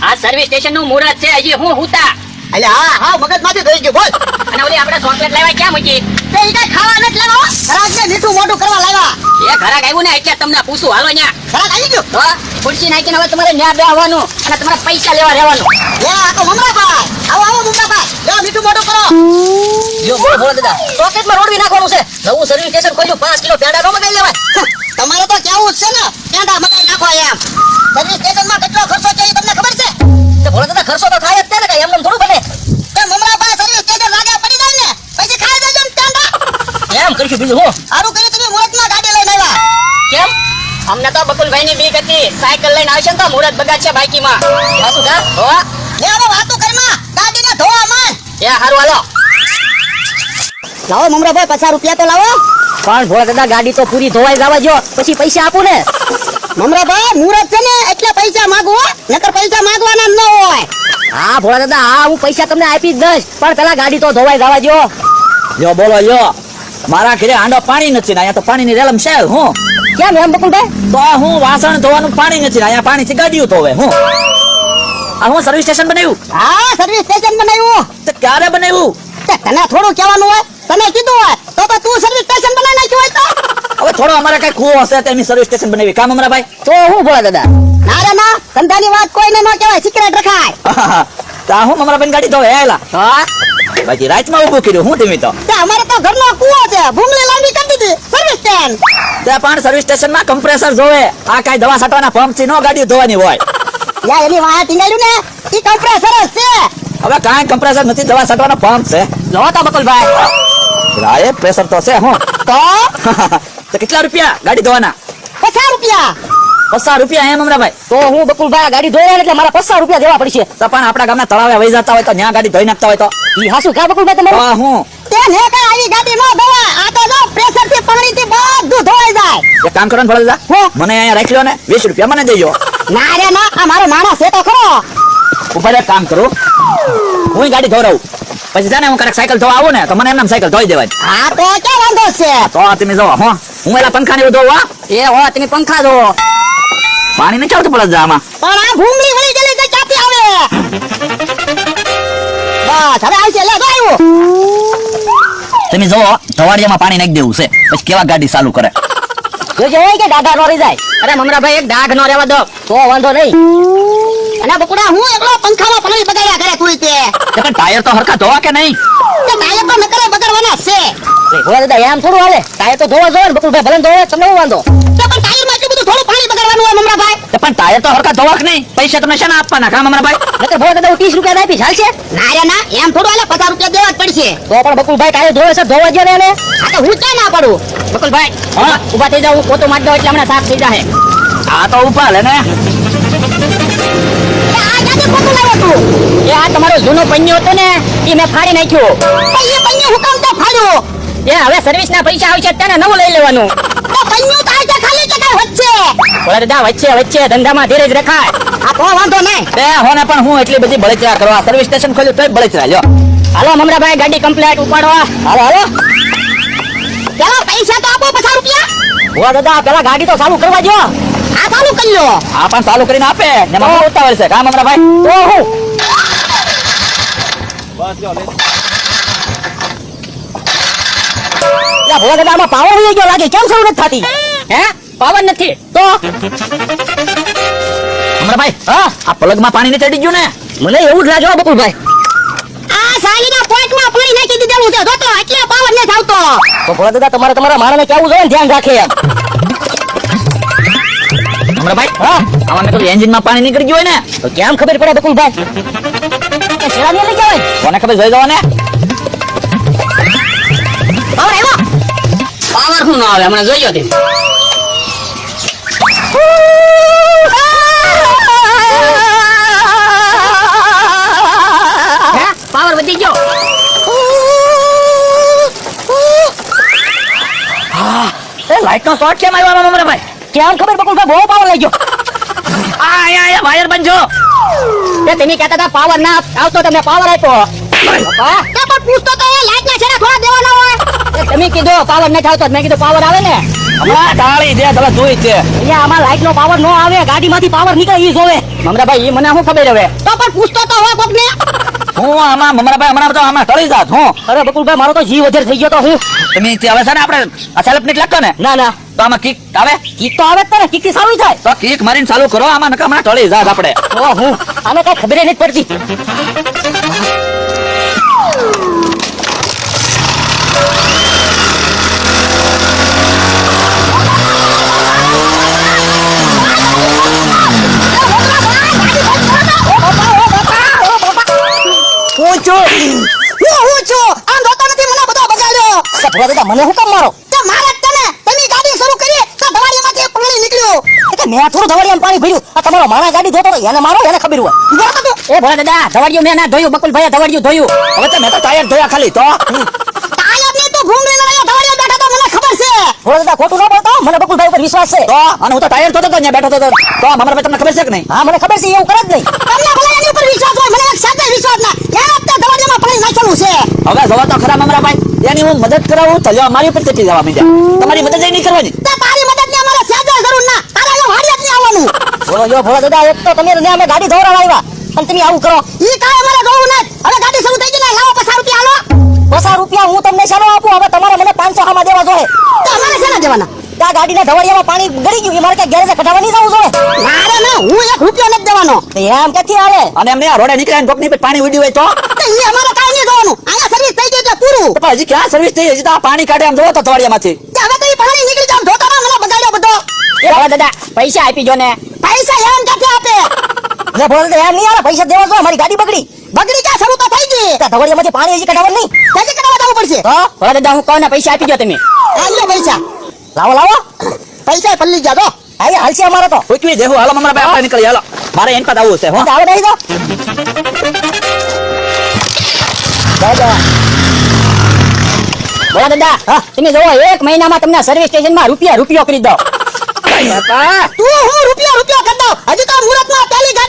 આ service station નું મુહૂર્ત છે, હજી હું હુતા. અલે હા મગજમાંથી થઈ ગયું બોલ. અને ઓલી આપણે ચોકલેટ લાવ્યા ક્યાં મૂકી? તે ઈ કઈ ખાવા નથી લાવ્યો, ઘરાકને મીઠું મોઢું કરવા લાવ્યા. એ ઘરાક આવ્યું ને એટલે તમને પૂછું, હાલો ન્યા. ઘરાક આવી ગયું તો ખુરશી નાખીને હવે તમારે ન્યા બેહવાનું અને તમારા પૈસા લેવા રહેવાનું. લે આ તો મમરાભાઈ, આવો મમરાભાઈ, લે મીઠું મોઢું કરો. જો બોલો દાદા, ચોકલેટમાં રોડવી નાખવાનું છે. નવું સર્વિસ સ્ટેશન ખોલ્યું, 5 કિલો પેડા નો મગાઈ લેવાય. તમારે તો કેવું જ છે ને, પેંડા મગાઈ નાખો એમ. સર્વિસ સ્ટેશનમાં કેટલો ખર્ચો છે એ તમને ખબર છે? તો બોલો દાદા, ખર્ચો તો થાય જ છે ને, કઈ એમ થોડું બને. તે મમરાભાઈ સર્વિસ સ્ટેશન લાગ્યા પડી જાય ને પછી ખાઈ દેજો ને પેંડા. એમ કરશું બીજું હું. સારું કર્યું તમે મુહૂર્તમાં ગાડી લઈને આવ્યા. કેમ? અમને તો બકુલભાઈ ની બીક હતી, સાયકલ લઈને આવશે ને તો મુહૂર્ત બગાડશે બાઈકીમાં. હાસુ કા? હો લે હવે વાતું કરમાં ગાડીને ધોવા માંડ. એ હારું હાલો. લાવો મમરાભાઈ 50 રૂપિયા તો લાવો. પણ ભોળા દાદા, ગાડી તો પૂરી ધોવાઈ જવા જો, પછી પૈસા આપું ને. મમરાભાઈ મુહૂર્ત છે ને એટલે પૈસા માંગો, નકર પૈસા માંગવાના ન હોય. હા ભોળા દાદા, હા હું પૈસા તમને આપી જ દઈશ, પણ પેલા ગાડી તો ધોવાઈ જવા જો. લ્યો બોલો લ્યો, મારા ઘરે હાંડો પાણી નથી ને અહીંયા તો પાણીની રેલમ છે હું. કેમ એમ બકુલભાઈ? તો હું વાસણ ધોવાનું પાણી નથી ને અહીંયા પાણીથી ગાડીઓ ધોવે હું. આ હું સર્વિસ સ્ટેશન બનાવ્યું. હા સર્વિસ સ્ટેશન બનાવ્યું. તો ક્યારે બનાવ્યું? તે તને થોડું કહેવાનું હોય, તને કીધું હોય તો તું સર્વિસ સ્ટેશન બનાવી નાખ્યું હોય તો. હવે થોડો અમારે કઈ કુવો હશે તેની સર્વિસ સ્ટેશન બનાવી કામ અમારા ભાઈ. તો હું ભોળા દાદા? ના રે ના, ધંધાની વાત કોઈને ન કહેવાય, સિક્રેટ રખાય. તો આ હું અમારા ભાઈ ગાડી ધોવે આયેલા. હા બાકી રાતમાં ઊભું કર્યું હું ધીમી તો. તે અમારે તો ઘરનો કૂવો છે, ભૂંગળી લાંબી કરી દીધી સર્વિસ સ્ટેશન. ત્યાં પણ સર્વિસ સ્ટેશનમાં કમ્પ્રેસર જોવે, આ કઈ દવા છાંટવાના પંપ થી નો ગાડીઓ ધોવાની હોય. યા એની વાહ ટીંગાડ્યું ને ઈ કમ્પ્રેસર જ છે. હવે કાંઈ કમ્પ્રેસર નથી, દવા છાંટવાનો પંપ છે. જો તો બકુલભાઈ, રાય પ્રેશર તો છે હું. તો તો કેટલા રૂપિયા ગાડી ધોવાના? 50 રૂપિયા. 50 રૂપિયા એમ અમરાભાઈ? તો હું બકુલભાઈ ગાડી ધોઈ એટલે મારા 50 રૂપિયા દેવા પડશે. તો પણ આપણા ગામના તળાવે વહી જતા હોય તો ત્યાં ગાડી ધોઈ નાખતા હોય તો ઈ હાસુ કા બકુલભાઈ તો તમારું? હું તે ને કઈ આવી ગાડી ન ધોવાય, આ તો જો પ્રેશર થી પાણી થી બધું ધોવાઈ જાય. એક કામ કરો ને ભલે દાદા, હું? મને અહીંયા રાખી લો ને, 20 રૂપિયા મને દેજો. ના રે ના, આ મારો માણસ છે તો ખરો. ઉપર એક કામ કરું, હું ગાડી ધોરાવું, પછી જાને હું ક્યારેક સાયકલ ધોવા આવું ને તો મને એમ સાયકલ ધોઈ દેવાય. હા તો ક્યાં વાંધો છે. તો તમે જો હું એલા પંખા ને ધોવા. એ હો તમે પંખા ધો. પાણી નથી આવતું પડે આમાં. પણ આ ભૂંગળી વળી ગયેલી છે, ક્યાંથી આવે? બસ હવે આવશે, લે જો આવ્યું. તમે જો ધવાડિયામાં પાણી નાખી દેવું છે, પછી કેવા ગાડી ચાલુ કરે. જોજો કે દાદા નો રહી જાય. અરે મમરાભાઈ, એક ડાઘ નો રહેવા દો તો વાંધો નહીં. અને બકુડા હું એકલો પંખામાં પાણી બગાડ્યા કરે તું તે. તો પણ ટાયર તો હરખા ધોવા કે નહીં? તે ટાયર તો નકરે બગાડવાના છે. ભોળા દાદા એમ થોડું હાલે, ટાયર તો ધોવા જોઈએ ને બકુલભાઈ, ભલે ધોવે તમને શું વાંધો? તે પણ ટાયરમાં એટલું બધું થોડું પાણી બગાડવાનું હોય મમરાભાઈ. તો પણ ટાયર તો હરખા ધોવા કે નહીં? પૈસા તમને શેના આપવાના કામ અમરાભાઈ? નકર ભોળા દાદા હું 30 રૂપિયા આપીશ, હાલશે? ના રે ના, એમ થોડું હાલે, 50 રૂપિયા દેવા જ પડશે. તો પણ બકુલભાઈ ટાયર ધોવે છે, ધોવા દો ને એને. આ તો હું ક્યાં ના પડું. બકુલભાઈ હા? ઉભા થઈ જાવ, હું પોતું મારી દઉં એટલે હમણાં સાફ થઈ જાય. આ તો ઉભા લે ને. એ આ ક્યાંથી ખોટું લાવ્યો તું? એ આ તમારો જૂનો પન્યો હતો ને એ મેં ફાડી નાખ્યો. એ પૈયું હુકમ તો ફાડ્યું. એ હવે સર્વિસ ના પૈસા આવશે તેને નવું લઈ લેવાનું. તો પૈયું તો આજે ખાલી કે કઈ વચ્ચે. ભોળા દાદા વચ્ચે વચ્ચે ધંધામાં ધીરજ રખાય. આ તો વાંધો નહીં. તે હોને પણ હું એટલી બધી બળતરા કરવા સર્વિસ સ્ટેશન ખોલ્યું તોય બળતરા લ્યો. હાલો મમરાભાઈ, ગાડી કમ્પ્લીટ ઉપાડો. હાલો હાલો. પેલા પૈસા તો આપો 50 રૂપિયા. ભોળા દાદા પેલા ગાડી તો ચાલુ કરવા જો. આ ચાલુ કરી લો. આ પણ ચાલુ કરીને આપે ને મને ઉતાવળ છે કામ અમરાભાઈ. તો હું યા ભોળા દાદા આમાં પાવર વહી ગયો લાગે, કેમ શરૂ નથી થતી? હે પાવર નથી તો અમરાભાઈ આ પ્લગમાં પાણી ને ચડી ગયું ને? મને એવું જ લાગે બકુલભાઈ. આ સાલીના પોઈન્ટમાં પાણી નાખી દીધેલું છે, જોતો એટલે પાવર ન આવતો. તો ભોળા દાદા તમારે તમારા માણસને કેવું જોઈએ ને, ધ્યાન રાખે એમ. અમરાભાઈ આમાં તો એન્જિનમાં પાણી નીકળી ગયું હોય ને તો કેમ ખબર પડે બકુલભાઈ? કે શેરાની લઈ જવાય? કોને ખબર જોઈ જવા ને. પાવર આવ્યો. પાવર શું ના આવે, હમણાં જોઈયો તે. હે પાવર વધી ગયો. એ લાઈટ નો શોર્ટ કેમ આવ્યો અમરાભાઈ? કેમ ખબર બકુલભાઈ, બહુ પાવર લઈ ગયો. અહીંયા વાયર બંજો. તે તમે કહેતા હતા પાવર ના આવતો, તમને પાવર આપ્યો. તે પણ પૂછતો તો એ લાઈટના છેડા થોડા દેવાના હોય. એ તમે કીધું પાવર નથી આવતો મેં કીધું પાવર આવે ને હમણાં ટાળી દે તમે જોઈ છે અહીંયા આમાં લાઈટ નો પાવર નો આવે ગાડીમાંથી પાવર નીકળે ઈ જોવે મમરાભાઈ ઈ મને શું ખબર હવે તો પણ પૂછતો તો હોય કોક ને હું આમાં મમરાભાઈ હમણાં તો આમાં ટળી જાત હું અરે બકુલભાઈ મારો તો જીવ વધેર થઈ ગયો તો હું તમે તે હવે છે ને આપણે આ સેલ્ફ નથી લાગતો ને ના ના તો આમાં કિક આવે કિક તો આવે જ ને કિક થી સારું થાય તો કિક મારીને ચાલુ કરો આમાં નકા હમણાં ટળી જાત આપણે ઓ હું આને કઈ ખબર નથી પડતી હું છું આમ જોતો નથી મને બધો બગાડ્યો તો ભોળા દાદા મને શું કામ મારો તો મારે જ તને તમે ગાડી શરૂ કરી તો ધવાડીમાંથી પાણી નીકળ્યું કે મેં થોડું ધવાડિયામાં પાણી ભર્યું આ તમારો માણસ ગાડી ધોતો હતો, એને મારો એને ખબર હોય જોતો તું એ ભોળા દાદા ધવાડિયું મેં ના ધોયું બકુલભાઈએ ધવાડિયું ધોયું હવે તો મેં તો ટાયર ધોયા ખાલી તો ટાયર ની તો ઘૂમ લઈને અહીંયા ધવાડીયા બેઠા તો મને ખબર છે ભોળા દાદા ખોટું ન બોલતો મને બકુલભાઈ ઉપર વિશ્વાસ છે તો અને હું તો ટાયર ધોતો હતો ત્યાં બેઠો હતો તો મમરાભાઈ તમને ખબર છે કે નહીં હા મને ખબર છે એવું કરે જ નહીં તમને ભલે એની ઉપર વિશ્વાસ હોય મને એક સાથે વિશ્વાસ ના એને જ તે ધવાડીયામાં પાણી નાખેલું છે હવે જોવા તો ખરા મમરાભાઈ એની હું મદદ કરાવું તો લ્યો મારી ઉપર ચટી જવા માંડ્યા તમારી મદદ નહીં કરવાની તે તારી મદદ ની અમારે સહેજે જરૂર ના તારે અહીંયા વાડિયા જ નહીં આવવાનું બોલો યો ભોળા દાદા એક તો તમે ને અમે ગાડી ધોરાવા આવ્યા અને તમે આવું કરો ઈ કાંઈ અમારે જોવું નથી હવે ગાડી શરૂ થઈ ગઈ ને લાવો 50 રૂપિયા હાલો 50 રૂપિયા હું તમને શાનો આપું હવે તમારે મને 500 આમાં દેવા જોઈએ તો અમારે શેના દેવાના આ ગાડીના ધવાડિયામાં પાણી ગળી ગયું એ મારે ક્યાં ગેરેજે કઢાવવા નહીં જવું જોઈએ મારે ના હું 1 રૂપિયો નથી દેવાનો તો એમ ક્યાંથી આવે અને એમને આ રોડે નીકળ્યા ને કોકની પર પાણી ઉડ્યું હોય તો તો ઈ અમારે કાંઈ નહીં જોવાનું અહીંયા સર્વિસ થઈ ગઈ એટલે પૂરું તો પણ હજી ક્યાં સર્વિસ થઈ હજી તો આ પાણી કાઢે આમ જોવો તો તવાડિયામાંથી કે હવે તો ઈ પાણી નીકળી જાય ધોતા મને બગાડ્યો બધો એ ભોળા દાદા પૈસા આપી જો ને પૈસા એમ ક્યાંથી આપે ને ભોળા દાદા એમ નહીં આવે પૈસા દેવા જોઈએ મારી ગાડી બગડી બગડી ક્યાં શરૂ તો થઈ ગઈ તો ધવાડિયામાંથી પાણી હજી કઢાવવા નહીં તેથી કઢાવવા જવું પડશે તો ભોળા દાદા હું કહું ને પૈસા આપી દો તમે આલ્યો પૈસા લાવો લાવો પૈસા પલ્લી ગયા તો આવી હાલશે અમારે તો ઉચવી દેવું હાલો મમરાભાઈ આપણે નીકળી હાલો મારે એન પાસે આવવું છે હો આવે નહીં તો દાદા ભોળા દાદા હા તમે જોવો 1 મહિનામાં તમને સર્વિસ સ્ટેશનમાં રૂપિયો કરી દો હતા તું હું રૂપિયો કરી દઉં હજી તો મુહૂર્તમાં પહેલી ગાડી